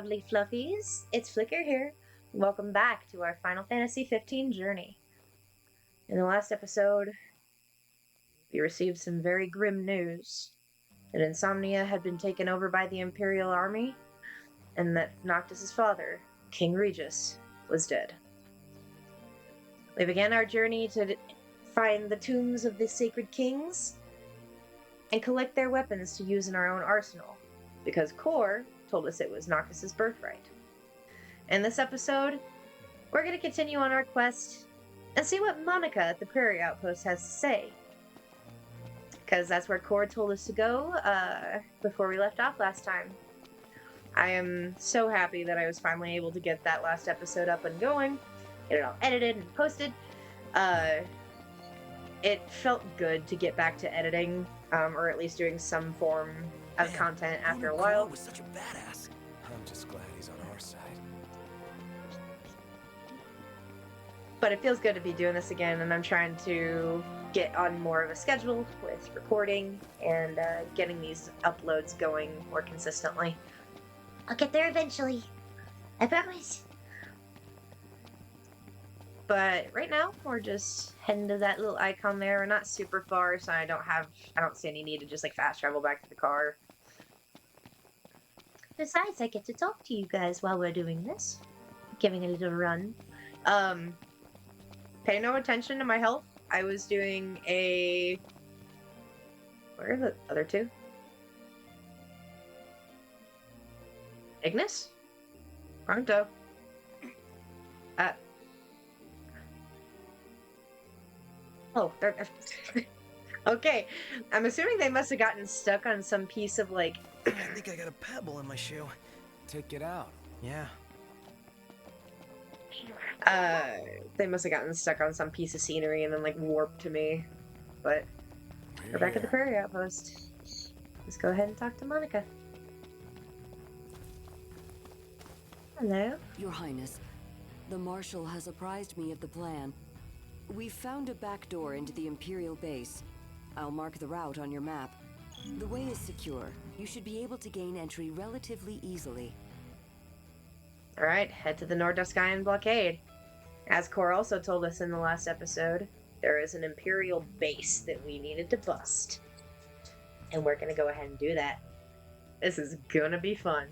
lovely fluffies. It's Flicker here. Welcome back to our Final Fantasy 15 journey. In the last episode, we received some very grim news that Insomnia had been taken over by the Imperial army, and that Noctis's father, King Regis, was dead. We began our journey to find the tombs of the sacred kings and collect their weapons to use in our own arsenal, because Kor told us it was Noctis's birthright. In this episode, we're going to continue on our quest and see what Monica at the Prairie Outpost has to say, because that's where Kor told us to go before we left off last time. I am so happy that I was finally able to get that last episode up and going, get it all edited and posted. It felt good to get back to editing, or at least doing some form of content after a while. Was such a badass. I'm just glad he's on our side. But it feels good to be doing this again, and I'm trying to get on more of a schedule with recording and getting these uploads going more consistently. I'll get there eventually. I promise. But right now, we're just heading to that little icon there. We're not super far, so I don't see any need to just like fast travel back to the car. Besides, I get to talk to you guys while we're doing this. Giving a little run. Pay no attention to my health. I was doing a... Where are the other two? Ignis? Pronto. Oh, they're... Okay, I'm assuming they must have gotten stuck on some piece of, like... I think I got a pebble in my shoe. Take it out. Yeah. They must have gotten stuck on some piece of scenery and then, like, warped to me. But we're back at the Prairie Outpost. Let's go ahead and talk to Monica. Hello? Your Highness, the Marshal has apprised me of the plan. We've found a back door into the Imperial base. I'll mark the route on your map. The way is secure. You should be able to gain entry relatively easily. Alright, head to the Nordoscian blockade. As Kor also told us in the last episode, there is an Imperial base that we needed to bust. And we're gonna go ahead and do that. This is gonna be fun.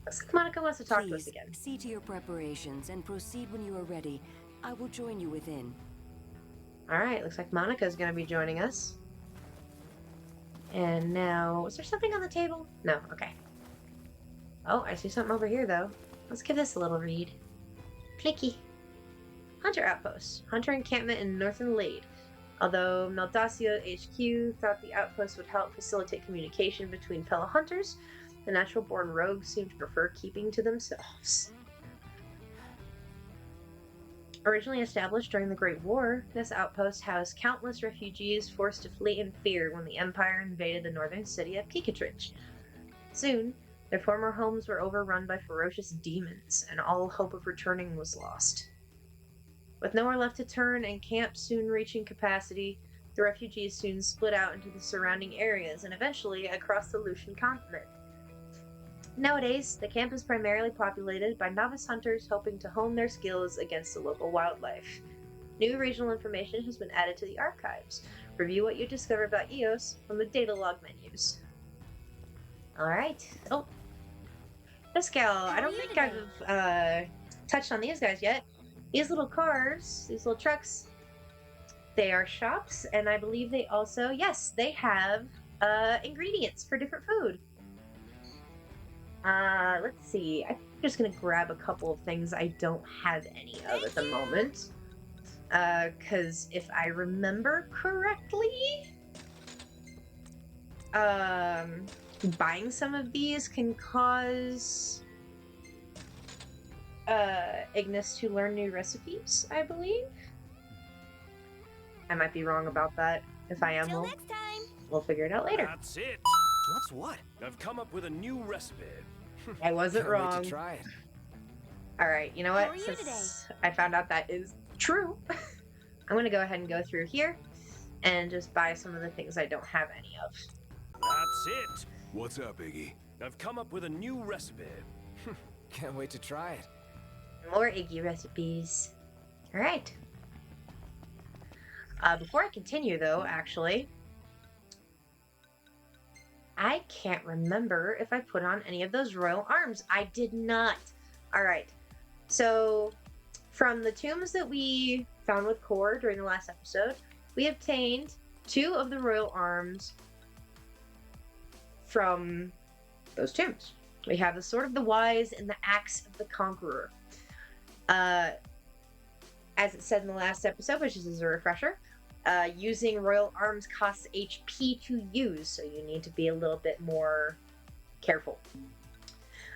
Looks like Monica wants to talk to us again. See to your preparations and proceed when you are ready. I will join you within. Alright, looks like Monica's gonna be joining us. And now, was there something on the table? No, okay. Oh, I see something over here though. Let's give this a little read. Flicky. Hunter Outpost. Hunter encampment in Northern Lade. Although Meldacio HQ thought the outpost would help facilitate communication between fellow hunters, the natural-born rogues seem to prefer keeping to themselves. Originally established during the Great War, this outpost housed countless refugees forced to flee in fear when the Empire invaded the northern city of Kikatrich. Soon, their former homes were overrun by ferocious demons, and all hope of returning was lost. With nowhere left to turn and camp soon reaching capacity, the refugees soon split out into the surrounding areas and eventually across the Lucian continent. Nowadays, the camp is primarily populated by novice hunters hoping to hone their skills against the local wildlife. New regional information has been added to the archives. Review what you discover about EOS from the data log menus. Alright. Oh. Pascal, I don't think I've touched on these guys yet. These little cars, these little trucks, they are shops, and I believe they also, yes, they have ingredients for different food. Let's see. I'm just gonna grab a couple of things I don't have any of at the moment. Cause if I remember correctly, buying some of these can cause Ignis to learn new recipes, I believe. I might be wrong about that. If I am, we'll figure it out later. That's it. What's what? I've come up with a new recipe. I wasn't Can't wait wrong. to try it. Alright, you know How what? are you Since I found out that is true, I'm gonna go ahead and go through here and just buy some of the things I don't have any of. That's it. What's up, Iggy? I've come up with a new recipe. Can't wait to try it. More Iggy recipes. All right. Before I continue, though, actually, I can't remember if I put on any of those royal arms. I did not. All right. So, from the tombs that we found with Core during the last episode, we obtained 2 of the royal arms from those tombs. We have the Sword of the Wise and the Axe of the Conqueror. As it said in the last episode, which is a refresher, using royal arms costs HP to use, so you need to be a little bit more careful.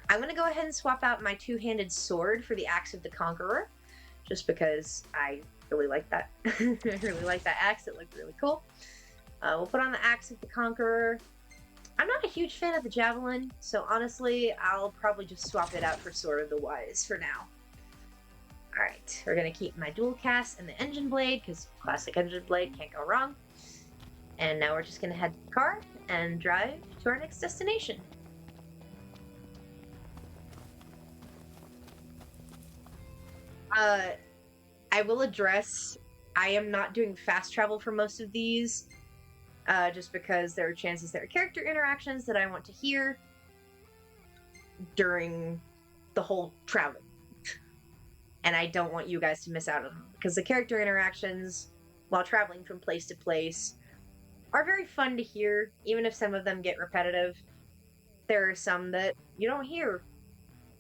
I'm going to go ahead and swap out my 2-handed sword for the Axe of the Conqueror, just because I really like that. I really like that axe. It looked really cool. We'll put on the Axe of the Conqueror. I'm not a huge fan of the Javelin, so honestly, I'll probably just swap it out for Sword of the Wise for now. Alright, we're going to keep my dual cast and the engine blade, because classic engine blade can't go wrong. And now we're just going to head to the car and drive to our next destination. I will address, I am not doing fast travel for most of these, just because there are chances there are character interactions that I want to hear during the whole travel. And I don't want you guys to miss out on them, because the character interactions while traveling from place to place are very fun to hear, even if some of them get repetitive. There are some that you don't hear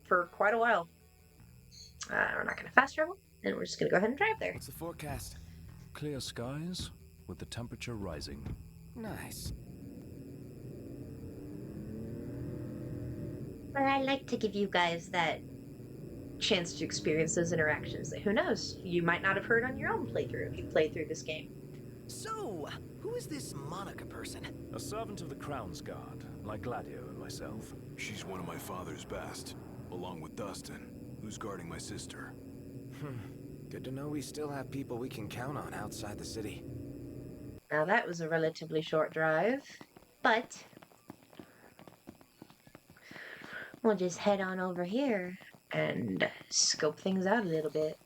for quite a while. We're not going to fast travel, and we're just going to go ahead and drive there. What's the forecast? Clear skies, with the temperature rising. Nice. But I like to give you guys that chance to experience those interactions that, who knows, you might not have heard on your own playthrough if you played through this game. So, who is this Monica person? A servant of the Crown's Guard, like Gladio and myself. She's one of my father's best, along with Dustin, who's guarding my sister. Good to know we still have people we can count on outside the city. Now that was a relatively short drive, but we'll just head on over here and scope things out a little bit.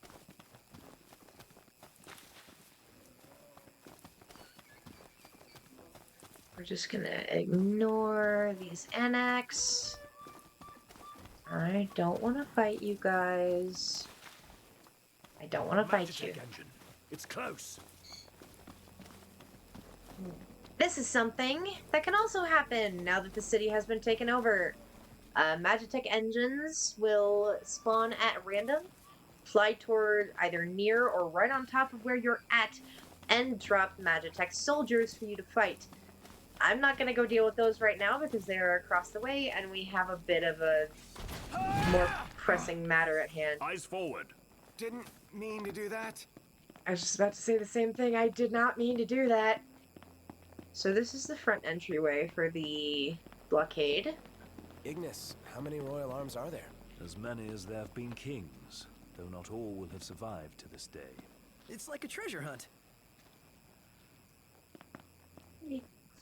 We're just gonna ignore these annex. I don't want to fight you guys. I don't want to fight you. Engine. It's close. This is something that can also happen now that the city has been taken over. Magitech engines will spawn at random, fly toward either near or right on top of where you're at, and drop Magitech soldiers for you to fight. I'm not going to go deal with those right now because they are across the way and we have a bit of a more pressing matter at hand. Eyes forward. Didn't mean to do that. I was just about to say the same thing. I did not mean to do that. So this is the front entryway for the blockade. Ignis, how many royal arms are there? As many as there have been kings, though not all will have survived to this day. It's like a treasure hunt.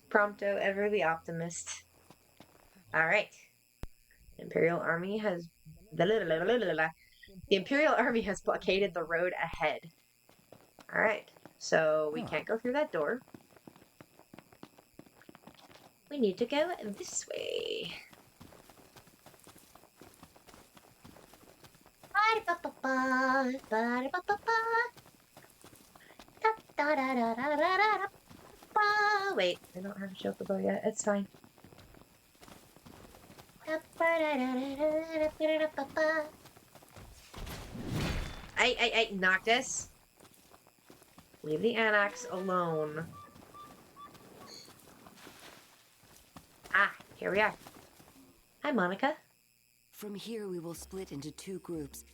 Prompto, ever the optimist. Alright. The Imperial Army has blockaded the road ahead. Alright. So we can't go through that door. We need to go this way. Wait, I don't have a chocobo yet. It's fine. Hey, Noctis. Leave the annex alone. Ah, here we are. Hi, Monica. From here, we will split into 2 groups.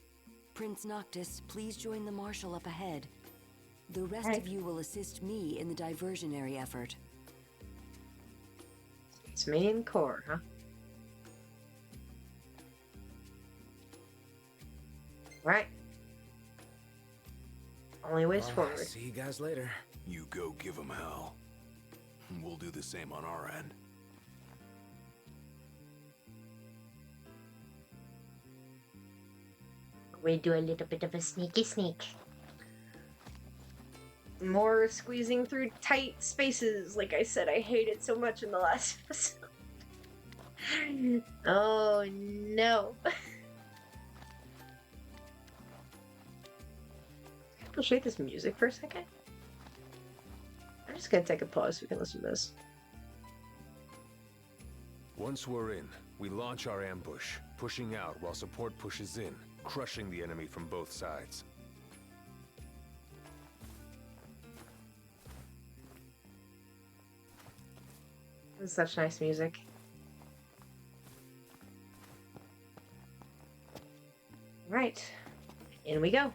Prince Noctis, please join the Marshal up ahead. The rest of you will assist me in the diversionary effort. It's me and Core, huh? Right. Only ways forward. See you guys later. You go give him hell. We'll do the same on our end. We do a little bit of a sneaky sneak. More squeezing through tight spaces, like I said I hated so much in the last episode. Oh no. Appreciate this music for a second. I'm just gonna take a pause so we can listen to this. Once we're in, we launch our ambush, pushing out while support pushes in, crushing the enemy from both sides. This is such nice music. Right, in we go.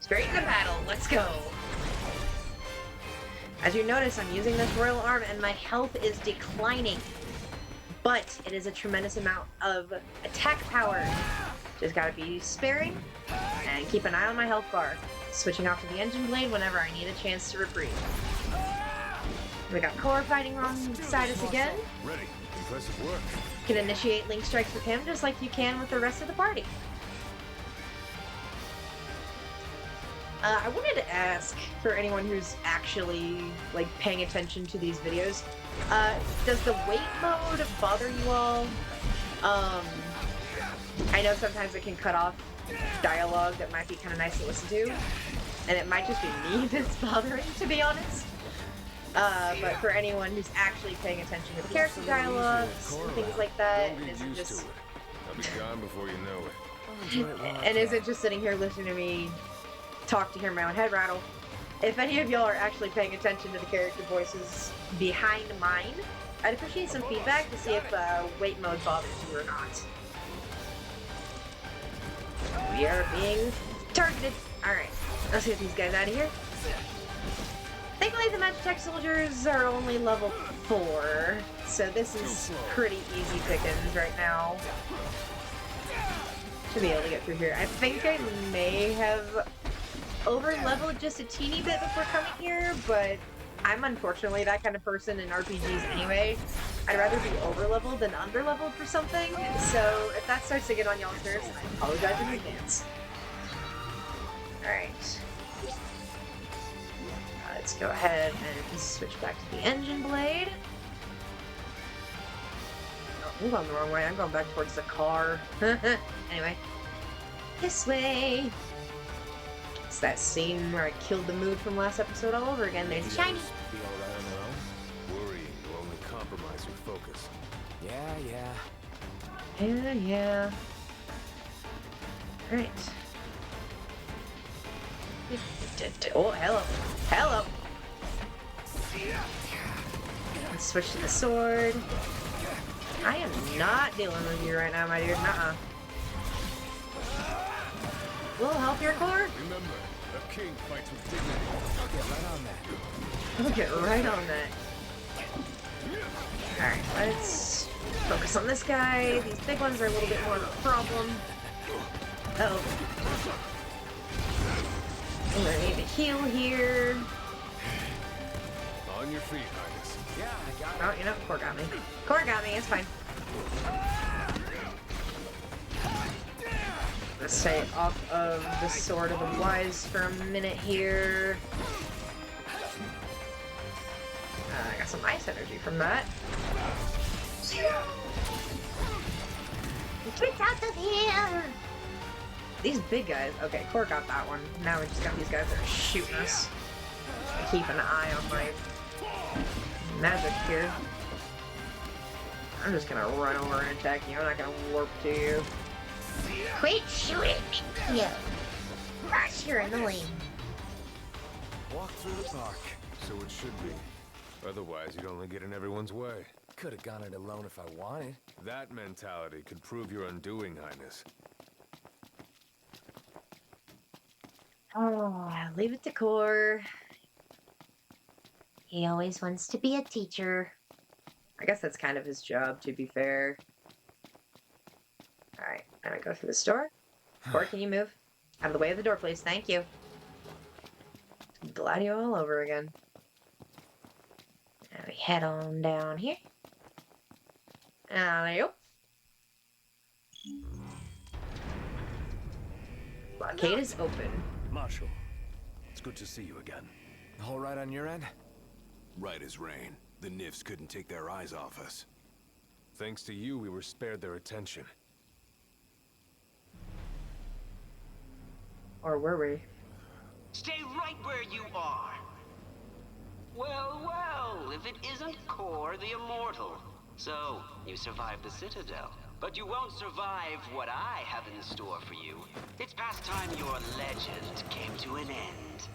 Straight into battle, let's go. As you notice, I'm using this royal arm and my health is declining. But it is a tremendous amount of attack power. Just gotta be sparing and keep an eye on my health bar. Switching off to the engine blade whenever I need a chance to reprieve. We got Core fighting alongside us again. Ready. Impressive work. You can initiate link strikes with him just like you can with the rest of the party. I wanted to ask, for anyone who's actually like paying attention to these videos, does the wait mode bother you all? I know sometimes it can cut off dialogue that might be kind of nice to listen to, and it might just be me that's bothering, to be honest. But for anyone who's actually paying attention to the character dialogues and things like that, and isn't just I'll be gone before you know it. and isn't just sitting here listening to me talk to hear my own head rattle. If any of y'all are actually paying attention to the character voices behind mine, I'd appreciate some feedback to see if wait mode bothers you or not. We are being targeted. Alright, let's get these guys out of here. Thankfully, the Magitech soldiers are only level 4, so this is pretty easy pickings right now. Should be able to get through here. I think I may have over-leveled just a teeny bit before coming here, but I'm unfortunately that kind of person in RPGs anyway. I'd rather be over-leveled than under-leveled for something, so if that starts to get on y'all's nerves, then I apologize in advance. Alright. Let's go ahead and switch back to the engine blade. Oh, I'm going the wrong way. I'm going back towards the car. Anyway. This way! It's that scene where I killed the mood from last episode all over again. There's shiny! Be all right on their own. Worrying will only compromise your focus. Yeah. Yeah. Alright. Oh, hello. Hello! Let's switch to the sword. I am not dealing with you right now, my dude. Nuh-uh. We'll help your core. Remember, a king fights with dignity. I'll get right on that. We'll get right on that. Alright, let's focus on this guy. These big ones are a little bit more of a problem. Uh-oh. I'm gonna need to heal here. On your feet, Highness. Yeah, I got it. Oh, you know, Core got me. Core got me, it's fine. Let's stay off of the Sword of the Wise for a minute here. I got some ice energy from that. Get out of here! These big guys. Okay, Core got that one. Now we just got these guys that are shooting us. I keep an eye on my magic here. I'm just gonna run over and attack you. I'm not gonna warp to you. Quit shooting me! Yeah. Gosh, you're annoying. Walk through the park. So it should be. Otherwise, you'd only get in everyone's way. Could have gone it alone if I wanted. That mentality could prove your undoing, Highness. Oh, leave it to Core. He always wants to be a teacher. I guess that's kind of his job, to be fair. Alright, now I go through the store. Core, can you move? Out of the way of the door, please. Thank you. Gladio all over again. head on down here. There you go. Blockade is open. Marshal, it's good to see you again. All right on your end? Right as rain. The Nifs couldn't take their eyes off us. Thanks to you, we were spared their attention. Or were we? Stay right where you are. Well, well, if it isn't Kor the Immortal. So, you survived the Citadel. But you won't survive what I have in store for you. It's past time your legend came to an end.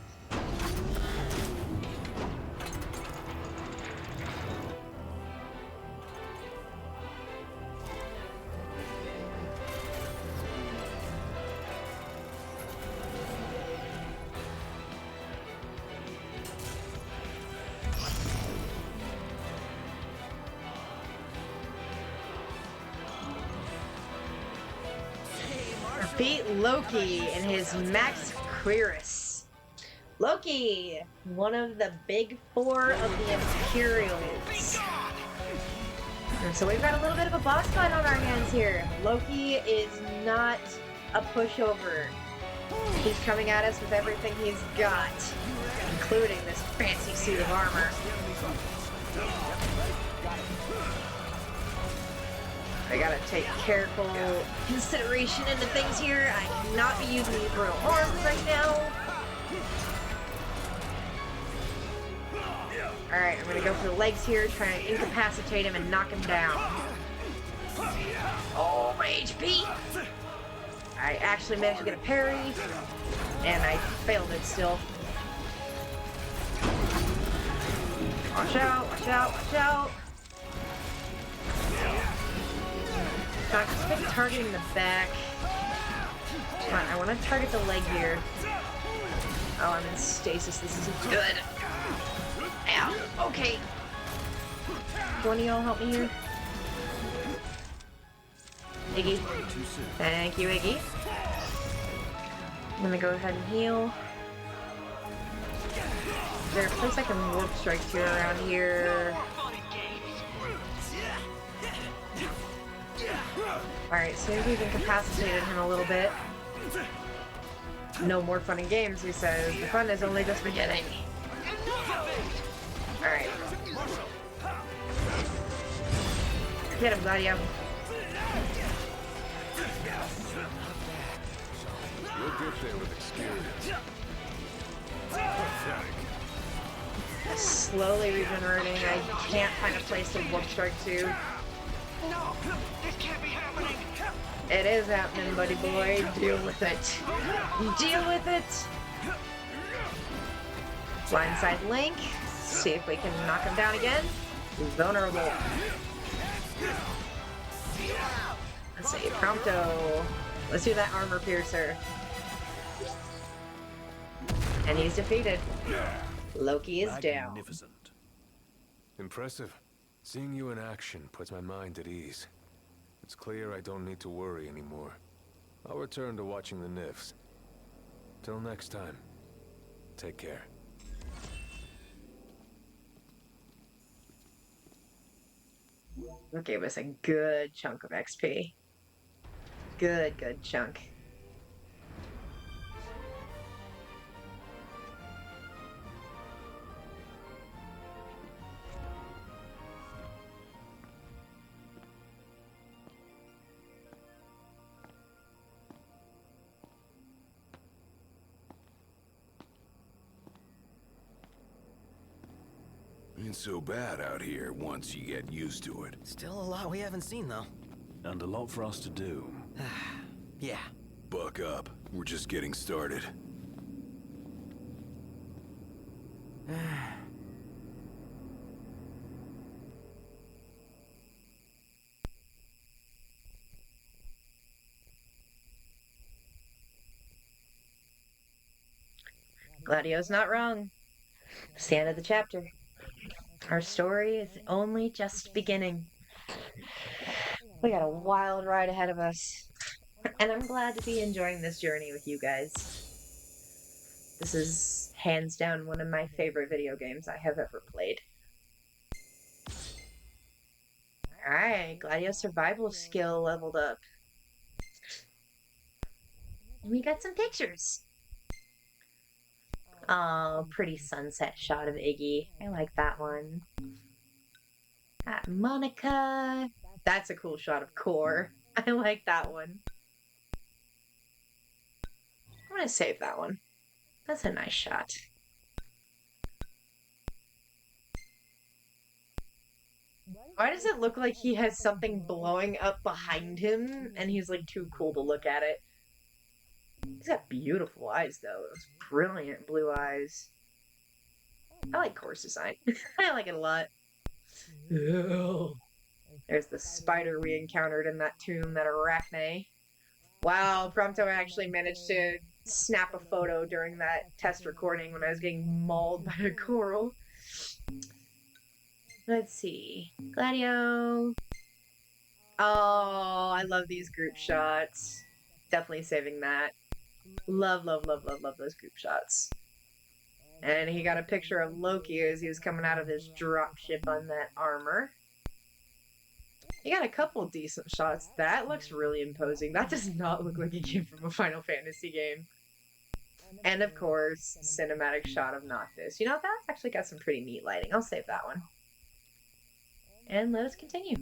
Beat Loki in his Max Quiris. Loki, one of the big four of the Imperials. And so we've got a little bit of a boss fight on our hands here. Loki is not a pushover. He's coming at us with everything he's got, including this fancy suit of armor. I gotta take careful consideration into things here. I cannot be using these royal arms right now. Alright, I'm gonna go for the legs here, try and incapacitate him and knock him down. Oh, my HP! I actually managed to get a parry, and I failed it still. Watch out, watch out, watch out! I'm just maybe targeting the back. Come on, I want to target the leg here. Oh, I'm in stasis. This isn't good. Ow. Okay. One of y'all help me here? Iggy. Thank you, Iggy. I'm gonna go ahead and heal. Is there a place I can warp strike to around here? Alright, so we've incapacitated him a little bit. No more fun and games, he says. The fun is only just beginning. Alright. Get him, Gladio. You'll get there with experience. Slowly regenerating. I can't find a place to warp strike to. No! This can't be happening! It is happening, buddy boy. Deal with it. Deal with it! Blindside Link. See if we can knock him down again. He's vulnerable. Let's see, Prompto. Let's do that armor piercer. And he's defeated. Loki is down. Magnificent. Impressive. Seeing you in action puts my mind at ease. It's clear I don't need to worry anymore. I'll return to watching the Nifs. Till next time, take care. That gave us a good chunk of XP. Good chunk. Ain't so bad out here once you get used to it. Still a lot we haven't seen, though. And a lot for us to do. Yeah. Buck up. We're just getting started. Gladio's not wrong. It's the end of the chapter. Our story is only just beginning. We got a wild ride ahead of us. And I'm glad to be enjoying this journey with you guys. This is hands down one of my favorite video games I have ever played. Alright, Gladio survival skill leveled up. We got some pictures. Oh, pretty sunset shot of Iggy. I like that one. Got Monica. That's a cool shot of Core. I like that one. I'm gonna save that one. That's a nice shot. Why does it look like he has something blowing up behind him and he's like too cool to look at it? He's got beautiful eyes though. Those brilliant blue eyes. I like Core's design. I like it a lot. Ew. There's the spider we encountered in that tomb, that arachne. Wow, Prompto actually managed to snap a photo during that test recording when I was getting mauled by a coral. Let's see. Gladio. Oh, I love these group shots. Definitely saving that. Love, love, love, love, love those group shots. And he got a picture of Loki as he was coming out of his dropship on that armor. He got a couple decent shots. That looks really imposing. That does not look like it came from a Final Fantasy game. And of course, cinematic shot of Noctis. You know, that's actually got some pretty neat lighting. I'll save that one. And let us continue.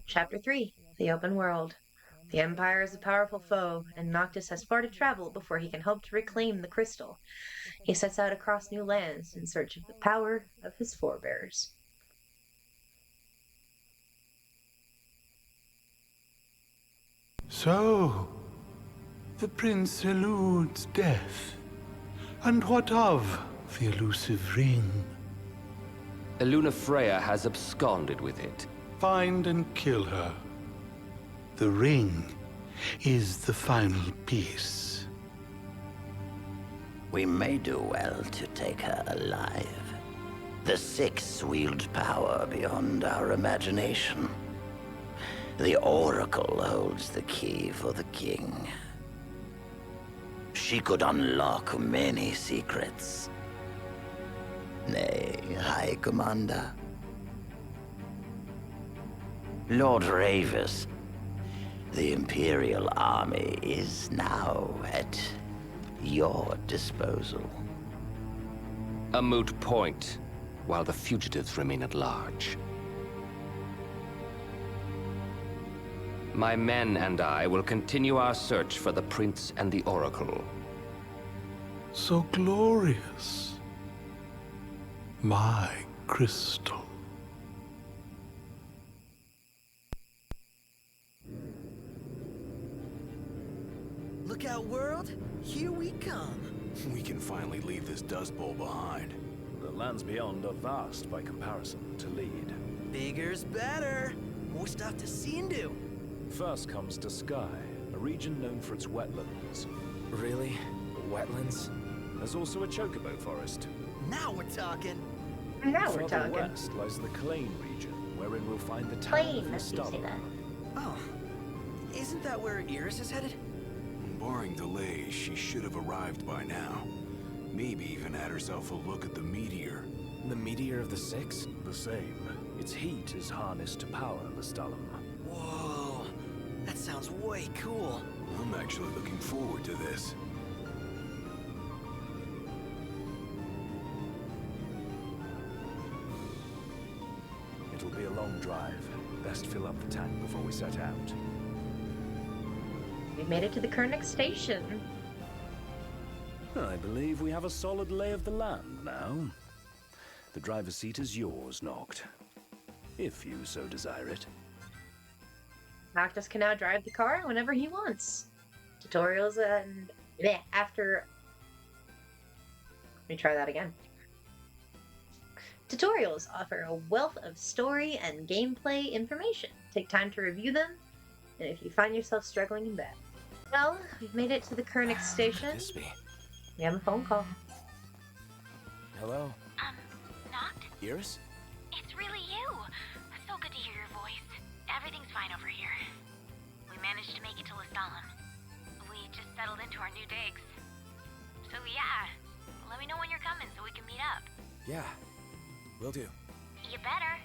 Chapter 3, The Open World. The Empire is a powerful foe, and Noctis has far to travel before he can hope to reclaim the crystal. He sets out across new lands in search of the power of his forebears. So, the prince eludes death. And what of the elusive ring? Eluna Freya has absconded with it. Find and kill her. The ring is the final piece. We may do well to take her alive. The Six wield power beyond our imagination. The Oracle holds the key for the king. She could unlock many secrets. Nay, High Commander. Lord Ravis, the Imperial army is now at your disposal. A moot point, while the fugitives remain at large. My men and I will continue our search for the Prince and the Oracle. So glorious. My crystal. Look out, world! Here we come! We can finally leave this dust bowl behind. The lands beyond are vast by comparison to Lead. Bigger's better! More stuff to see and do! First comes to Sky, a region known for its wetlands. Really? Wetlands? There's also a chocobo forest. Now we're talking! Now we're Further talking. west lies the Clane region, wherein we'll find the town Plain, of that's how you say Lestalla. that. Oh, isn't that where Iris is headed? Barring delays, she should have arrived by now. Maybe even had herself a look at the meteor. The meteor of the Six? The same. Its heat is harnessed to power Lestallum. Whoa, that sounds way cool. I'm actually looking forward to this. It'll be a long drive. Best fill up the tank before we set out. We made it to the Kernick station. I believe we have a solid lay of the land now. The driver's seat is yours, Noct. If you so desire it. Noctis can now drive the car whenever he wants. Tutorials and after. Let me try that again. Tutorials offer a wealth of story and gameplay information. Take time to review them, and if you find yourself struggling in bed. Well, we've made it to the Kernick station. This be? We have a phone call. Hello? Knock? Iris? It's good to hear your voice. Everything's fine over here. We managed to make it to Lestalem. We just settled into our new digs. So yeah, let me know when you're coming so we can meet up. Yeah, will do. You better.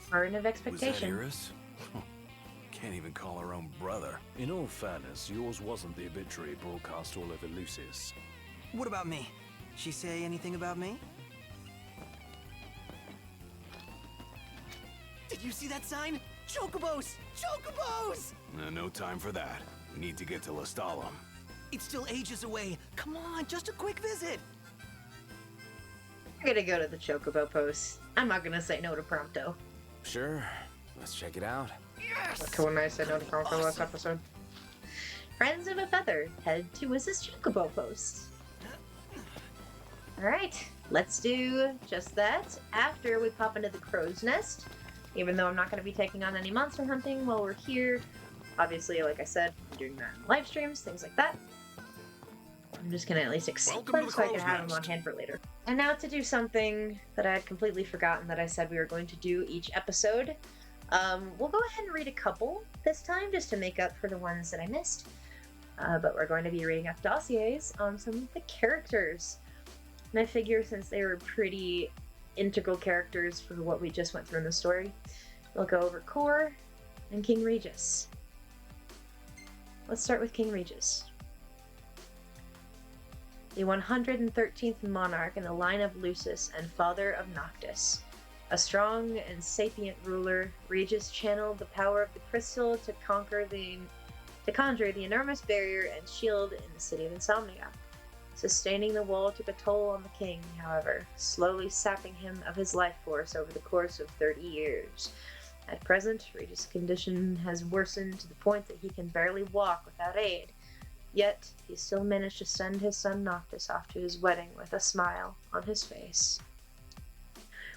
Burden of Was that expectation. Iris? Can't even call her own brother. In all fairness, yours wasn't the obituary broadcast all over Lucis. What about me? She say anything about me? Did you see that sign? Chocobos! Chocobos! No time for that. We need to get to Lestalem. It's still ages away. Come on, just a quick visit. I'm gonna go to the Chocobo post. I'm not gonna say no to Prompto. Sure, let's check it out. Okay, when I said no to Prompto last episode. Friends of a Feather, head to Wiz's Chocobo post. Alright, let's do just that after we pop into the Crow's Nest. Even though I'm not going to be taking on any monster hunting while we're here. Obviously, like I said, I'm doing that in live streams, things like that. I'm just going to at least accept them so I can have them on hand for later. And now to do something that I had completely forgotten that I said we were going to do each episode. We'll go ahead and read a couple this time just to make up for the ones that I missed. But we're going to be reading up dossiers on some of the characters. And I figure since they were pretty integral characters for what we just went through in the story, we'll go over Kor and King Regis. Let's start with King Regis. The 113th monarch in the line of Lucis and father of Noctis. A strong and sapient ruler, Regis channeled the power of the crystal to conjure the enormous barrier and shield in the city of Insomnia. Sustaining the wall took a toll on the king, however, slowly sapping him of his life force over the course of 30 years. At present, Regis' condition has worsened to the point that he can barely walk without aid. Yet, he still managed to send his son Noctis off to his wedding with a smile on his face.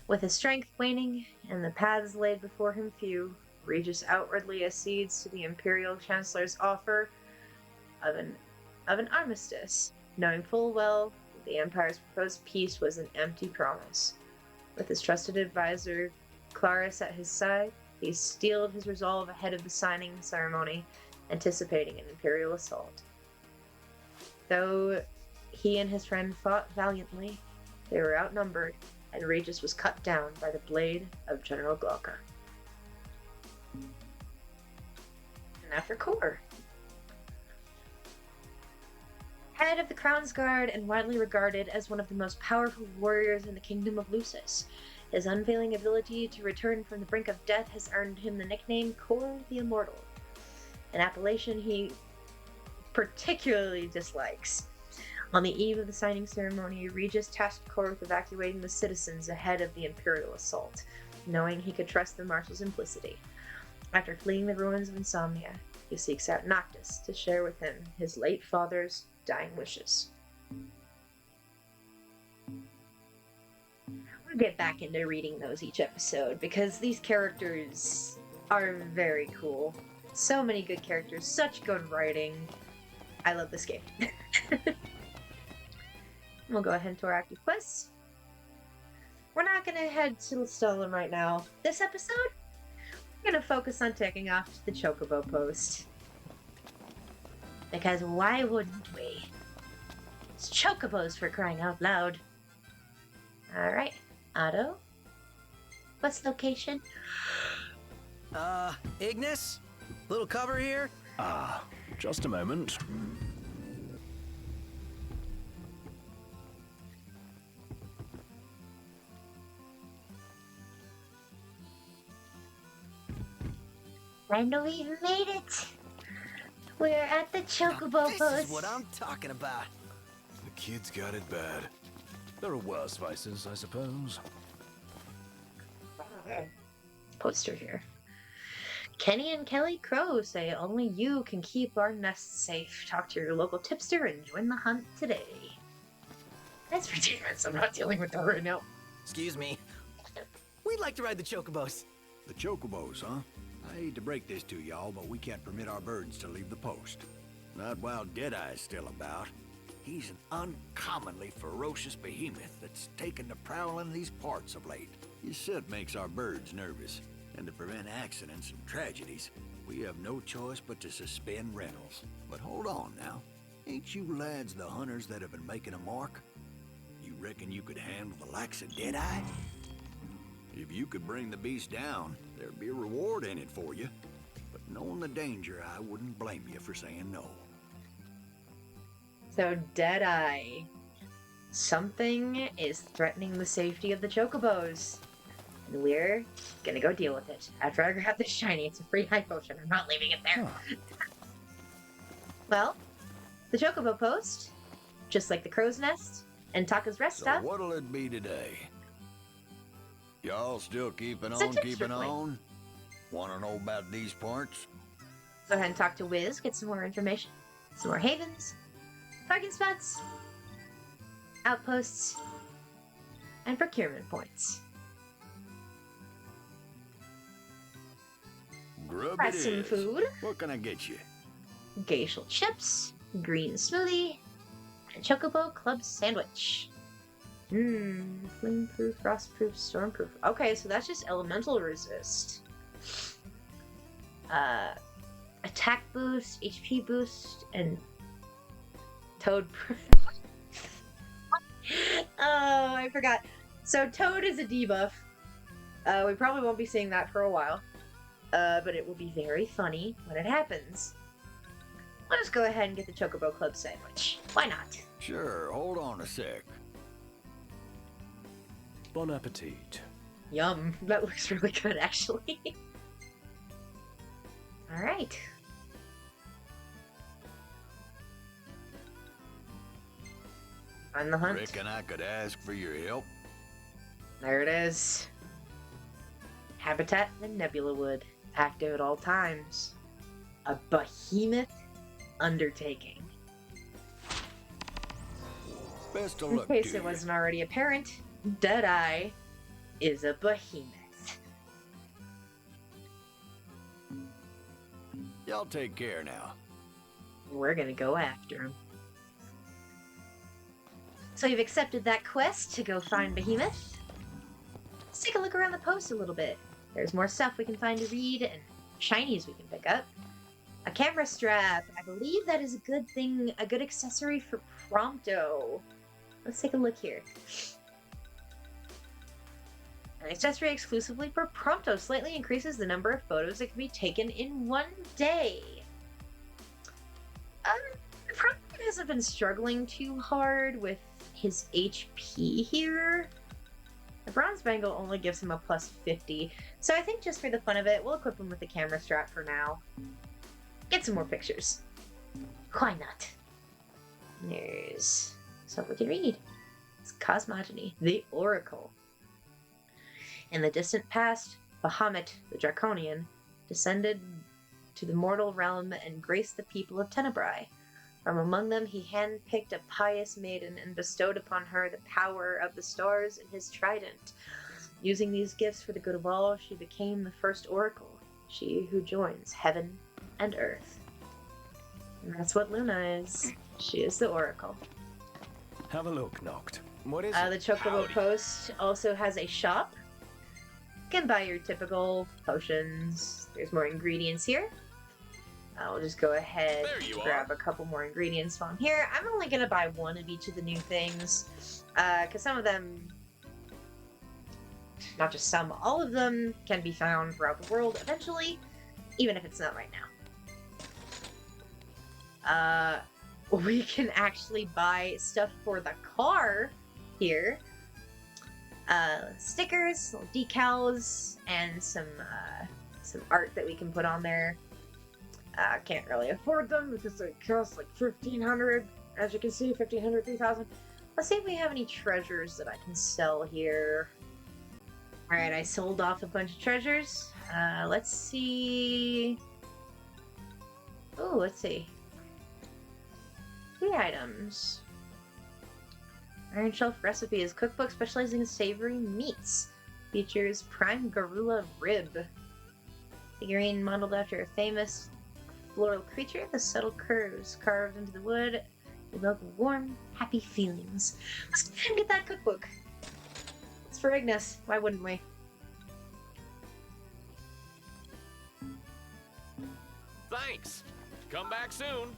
With his strength waning and the paths laid before him few, Regis outwardly accedes to the Imperial Chancellor's offer of an armistice, knowing full well that the Empire's proposed peace was an empty promise. With his trusted advisor, Claris, at his side, he steeled his resolve ahead of the signing ceremony, anticipating an Imperial assault. Though he and his friend fought valiantly, they were outnumbered, and Regis was cut down by the blade of General Glauca. And after Kor. Head of the Crown's Guard and widely regarded as one of the most powerful warriors in the Kingdom of Lucis. His unfailing ability to return from the brink of death has earned him the nickname Kor the Immortal, an appellation he particularly dislikes. On the eve of the signing ceremony, Regis tasked Kor with evacuating the citizens ahead of the Imperial assault, knowing he could trust the marshal's implicity. After fleeing the ruins of Insomnia, he seeks out Noctis to share with him his late father's dying wishes. We'll get back into reading those each episode because these characters are very cool. So many good characters, such good writing. I love this game. We'll go ahead to our active quests. We're not going to head to Lestalem right now. This episode, we're going to focus on taking off to the Chocobo post. Because why wouldn't we? It's chocobos for crying out loud. Alright, Otto. What's location? Ignis? Little cover here? Ah, just a moment. Finally made it! We're at the Chocobo This post. is what I'm talking about. The kid's got it bad. There are worse vices, I suppose. Poster here. Kenny and Kelly Crow say only you can keep our nests safe. Talk to your local tipster and join the hunt today. That's ridiculous. I'm not dealing with that right now. Excuse me. We'd like to ride the Chocobos. The Chocobos, huh? I hate to break this to y'all, but we can't permit our birds to leave the post. Not while Deadeye's still about. He's an uncommonly ferocious behemoth that's taken to prowling these parts of late. Your soot makes our birds nervous, and to prevent accidents and tragedies, we have no choice but to suspend rentals. But hold on now. Ain't you lads the hunters that have been making a mark? You reckon you could handle the likes of Deadeye? If you could bring the beast down, there'd be a reward in it for you. But knowing the danger, I wouldn't blame you for saying no. So, Deadeye. Something is threatening the safety of the chocobos. And we're gonna go deal with it. After I grab this shiny, it's a free high potion. I'm not leaving it there. Well, the chocobo post, just like the crow's nest and Taka's rest So stop. what'll it be today? Y'all still keeping It's a on, tipster keeping point. on? Wanna know about these parts? Go ahead and talk to Wiz, get some more information. Some more havens, parking spots, outposts, and procurement points. Grub Got it some is. food. What can I get you? Geishal chips, green smoothie, and chocobo club sandwich. Flame-proof, frost-proof, storm-proof. Okay, so that's just elemental resist. Attack boost, HP boost, and toad. Oh, I forgot. So toad is a debuff. We probably won't be seeing that for a while. But it will be very funny when it happens. Let us go ahead and get the Chocobo Club sandwich. Why not? Sure, hold on a sec. Bon appetit. Yum. That looks really good, actually. Alright. On the hunt. Reckon I could ask for your help? There it is. Habitat in the Nebula Wood. Active at all times. A behemoth undertaking. Best of In luck case to it you. wasn't already apparent, Deadeye is a behemoth. Y'all take care now. We're gonna go after him. So you've accepted that quest to go find Behemoth. Let's take a look around the post a little bit. There's more stuff we can find to read and shinies we can pick up. A camera strap. I believe that is a good thing, a good accessory for Prompto. Let's take a look here. An accessory exclusively for Prompto slightly increases the number of photos that can be taken in one day. Prompto hasn't been struggling too hard with his HP here. The bronze bangle only gives him a plus 50, so I think just for the fun of it, we'll equip him with the camera strap for now. Get some more pictures. Why not? There's stuff we can read. It's Cosmogony, the Oracle. In the distant past, Bahamut, the Draconian, descended to the mortal realm and graced the people of Tenebrae. From among them he handpicked a pious maiden and bestowed upon her the power of the stars and his trident. Using these gifts for the good of all, she became the first oracle, she who joins heaven and earth. And that's what Luna is. She is the oracle. Have a look, Noct. What is The Chocobo Post also has a shop. You can buy your typical potions. There's more ingredients here. I'll just go ahead and grab a couple more ingredients while I'm here. I'm only going to buy one of each of the new things, because some of them, not just some, all of them can be found throughout the world eventually, even if it's not right now. We can actually buy stuff for the car here. Stickers, little decals, and some art that we can put on there. Can't really afford them because they cost like $1,500. As you can see, $1,500, $3,000. Let's see if we have any treasures that I can sell here. Alright, I sold off a bunch of treasures. Let's see. Oh, let's see. 3 items. Iron Shelf Recipes, cookbook specializing in savory meats. Features prime garula rib. Figurine modeled after a famous floral creature, the subtle curves carved into the wood evoke warm, happy feelings. Let's go ahead and get that cookbook. It's for Ignis. Why wouldn't we? Thanks. Come back soon.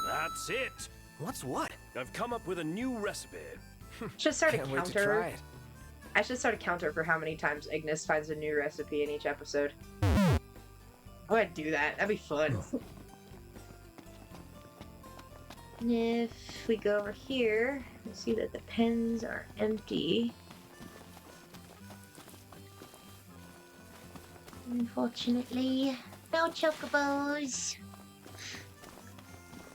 That's it. What's what? I've come up with a new recipe. Should start a Can't wait to counter. try it. I should start a counter for how many times Ignis finds a new recipe in each episode. I would do that. That'd be fun. And if we go over here, we see that the pens are empty. Unfortunately, no chocobos.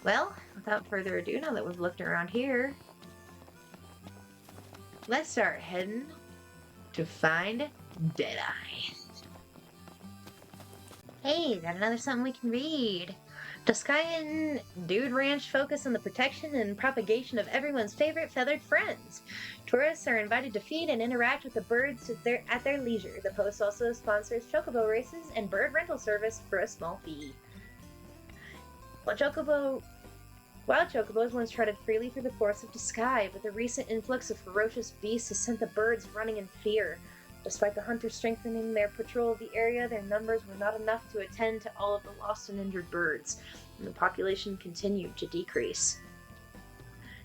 Well, without further ado, now that we've looked around here, let's start heading to find Deadeye. Hey, got another something we can read. Duskayan Dude Ranch focus on the protection and propagation of everyone's favorite feathered friends. Tourists are invited to feed and interact with the birds at their leisure. The post also sponsors chocobo races and bird rental service for a small fee. Wild chocobos once trotted freely through the forests of Duskai, but the recent influx of ferocious beasts has sent the birds running in fear. Despite the hunters strengthening their patrol of the area, their numbers were not enough to attend to all of the lost and injured birds, and the population continued to decrease.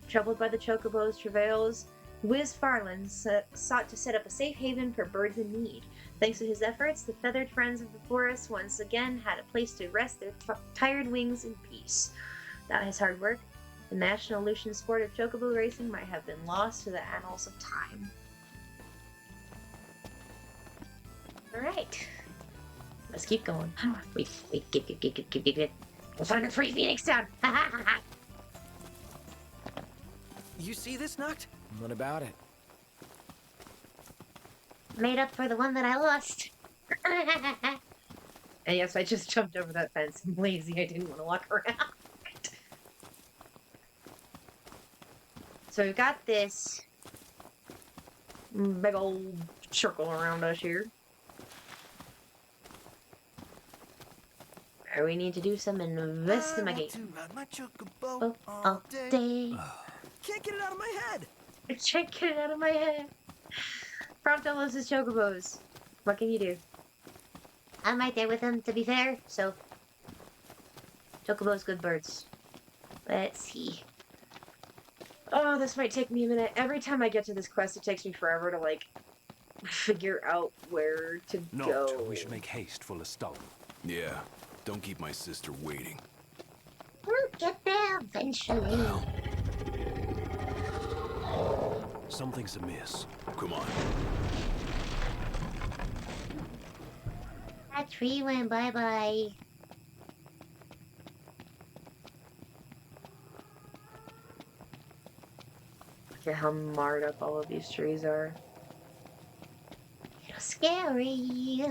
Troubled by the chocobos' travails, Wiz Farland sought to set up a safe haven for birds in need. Thanks to his efforts, the feathered friends of the forest once again had a place to rest their tired wings in peace. Without his hard work, the national Lucian sport of chocobo racing might have been lost to the annals of time. Alright. Let's keep going. Wait. We'll find a free Phoenix Town. You see this, Noct? What about it? Made up for the one that I lost. And yes, I just jumped over that fence. I'm lazy. I didn't want to walk around. So we've got this big old circle around us here. We need to do some investigating. Ride my chocobo Oh, all day. Can't get it out of my head. I can't get it out of my head. Prompto loves his chocobos. What can you do? I'm right there with them, to be fair, so... Chocobos, good birds. Let's see. Oh, this might take me a minute. Every time I get to this quest, it takes me forever to, like, figure out where to go. We should make haste for Lestalem. Yeah, don't keep my sister waiting. We'll get there eventually. Something's amiss. Come on. That tree went bye-bye. Look at how marred up all of these trees are. Little scary.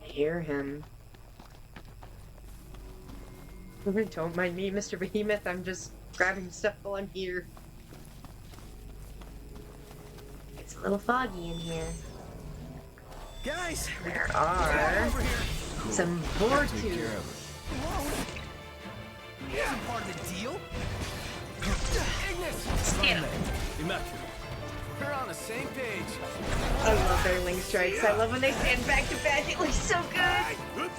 I hear him. Don't mind me, Mr. Behemoth. I'm just grabbing stuff while I'm here. It's a little foggy in here. Guys, There are some board tubes. isn't part of the deal. Stand up. Immaculate. We're on the same page. I love their link strikes. I love when they stand back to back. It looks so good.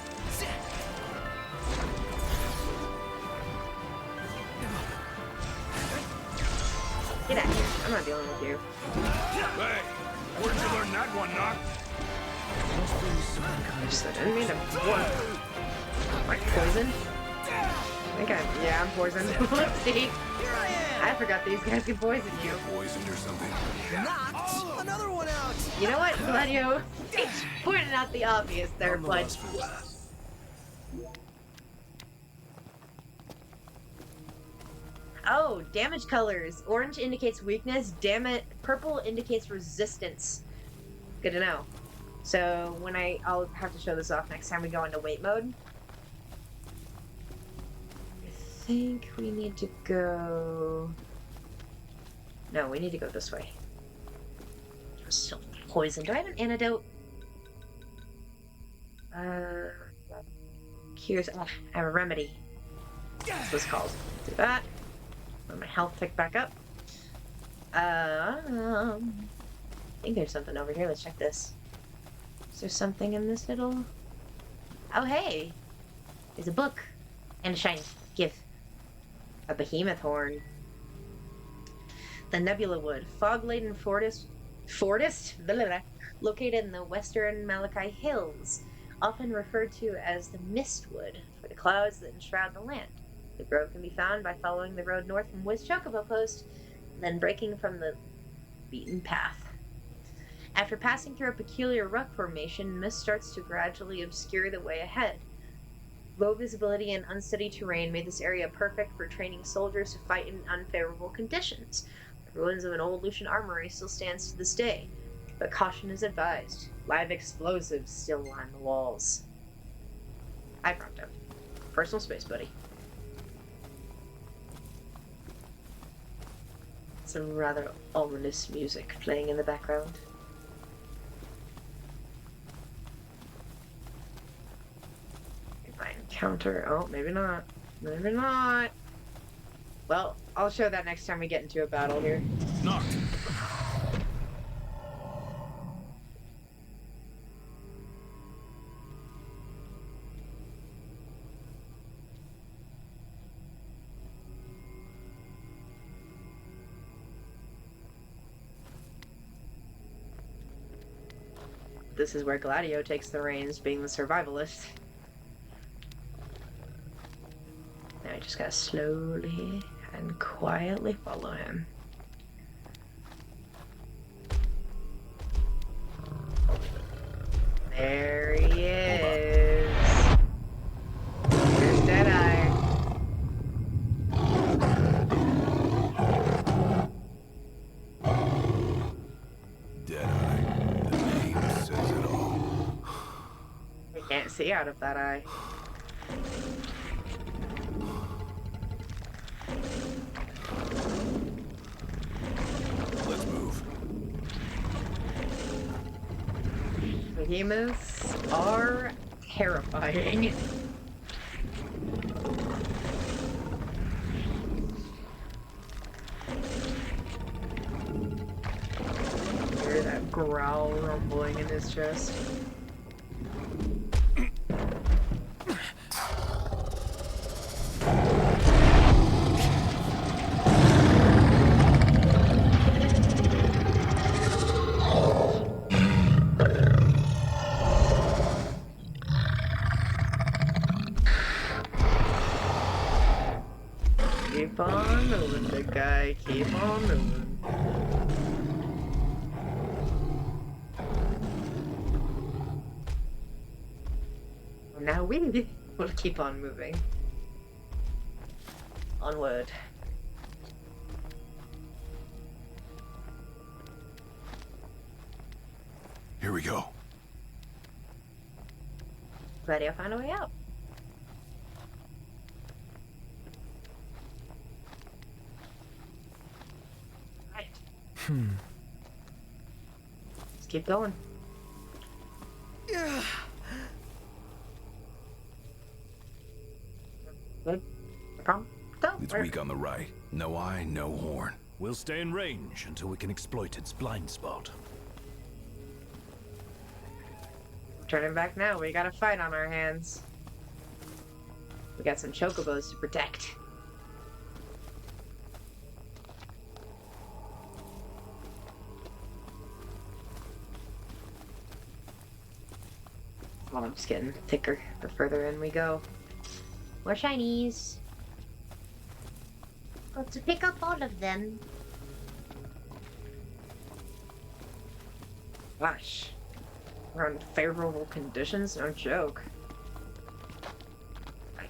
Get out of here. I'm not dealing with you. Hey, where'd you learn that one, Noct? I didn't mean to like poison. I think yeah, I'm poisoned. Let's see. I forgot these guys can poison you. Poisoned or something? Not another one out. You know what, Gladio? Pointed out the obvious there, bud. Oh, damage colors. Orange indicates weakness. Purple indicates resistance. Good to know. So when I'll have to show this off next time we go into wait mode. I think we need to go. No, we need to go this way. I'm still poisoned. Do I have an antidote? Cures. I have a remedy. That's what it's called. Do that. Let my health pick back up. I think there's something over here. Let's check this. Is there something in this little... Oh, hey! There's a book. And a shiny. Give. A behemoth horn. The Nebula Wood. Fog-laden forest... Blah, blah, blah. Located in the western Malachi Hills. Often referred to as the Mistwood, for the clouds that enshroud the land. The grove can be found by following the road north from Wiz Chocobo Post, then breaking from the beaten path. After passing through a peculiar rock formation, mist starts to gradually obscure the way ahead. Low visibility and unsteady terrain made this area perfect for training soldiers to fight in unfavorable conditions. The ruins of an old Lucian armory still stands to this day, but caution is advised. Live explosives still line the walls. I dropped out. Personal space, buddy. Some rather ominous music playing in the background. If I encounter... Oh, maybe not. Maybe not. Well, I'll show that next time we get into a battle here. Knocked. This is where Gladio takes the reins, being the survivalist. Now I just gotta slowly and quietly follow him. There he is. There's Deadeye. Can't see out of that eye. Let's move. Behemoths are terrifying. Hear that growl rumbling in his chest. Keep on moving, big guy. Keep on moving. Now we will keep on moving. Onward. Here we go. Ready? I'll find a way out. Right. Let's keep going. Yeah. Good. No problem. Go. It's weak on the right. No eye, no horn. We'll stay in range until we can exploit its blind spot. Turning back now. We got a fight on our hands. We got some chocobos to protect. Oh, I'm just getting thicker the further in we go. More shinies. Got to pick up all of them. Gosh. We're on favorable conditions? No joke. Right.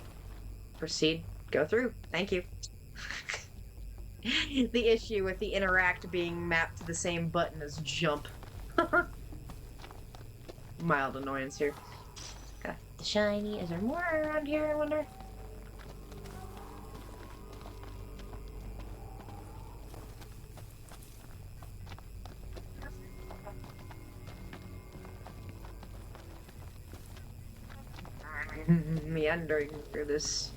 Proceed. Go through. Thank you. The issue with the interact being mapped to the same button as jump. Mild annoyance here. Got the shiny. Is there more around here, I wonder? Meandering through this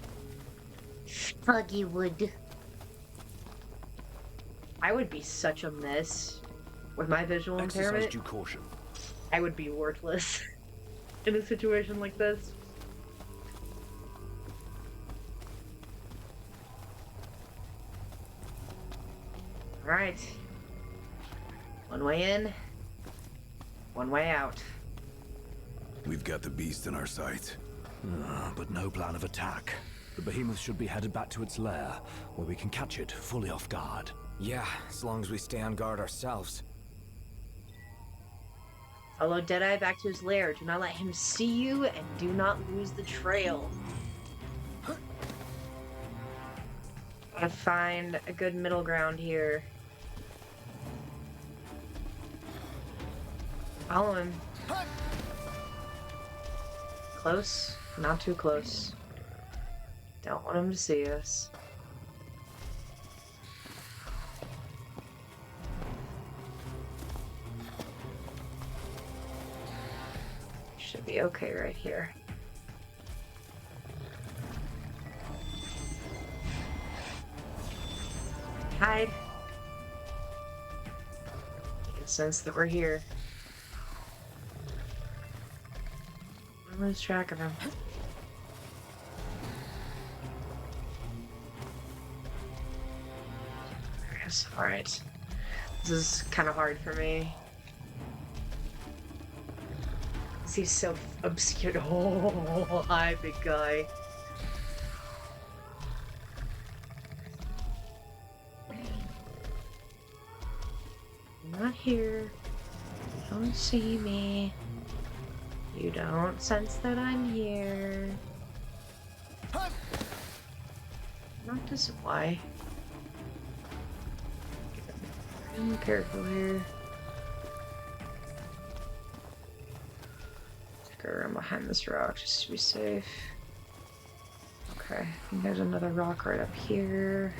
Foggy wood. I would be such a mess with my visual Exercise impairment. due caution. I would be worthless in a situation like this. Alright. One way in, one way out. We've got the beast in our sights. But no plan of attack. The behemoth should be headed back to its lair, where we can catch it fully off guard. Yeah, as long as we stay on guard ourselves. Follow Deadeye back to his lair. Do not let him see you, and do not lose the trail. Gotta find a good middle ground here. Follow him. Close, not too close. Don't want him to see us. Should be okay right here. Hide. You can sense that we're here. Don't lose track of him. Yes, alright. This is kind of hard for me. He's so obscure. Oh, hi, big guy. I'm not here. You don't see me. You don't sense that I'm here. Not this why. Be careful here. Go around behind this rock just to be safe. Okay, I think there's another rock right up here.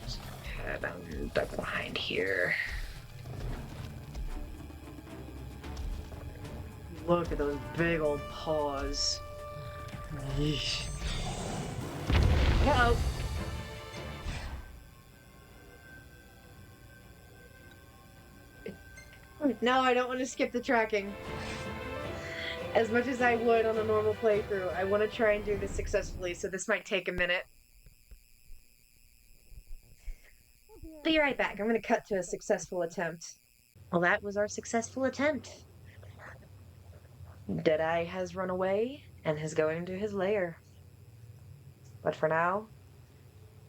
Just head on duck behind here. Look at those big old paws. Yeesh. Uh-oh. No, I don't want to skip the tracking. As much as I would on a normal playthrough, I want to try and do this successfully, so this might take a minute. Be right back. I'm going to cut to a successful attempt. Well, that was our successful attempt. Deadeye has run away and is going to his lair. But for now,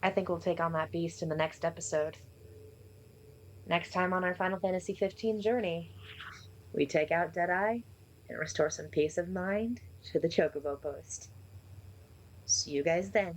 I think we'll take on that beast in the next episode. Next time on our Final Fantasy XV journey, we take out Deadeye and restore some peace of mind to the Chocobo Post. See you guys then.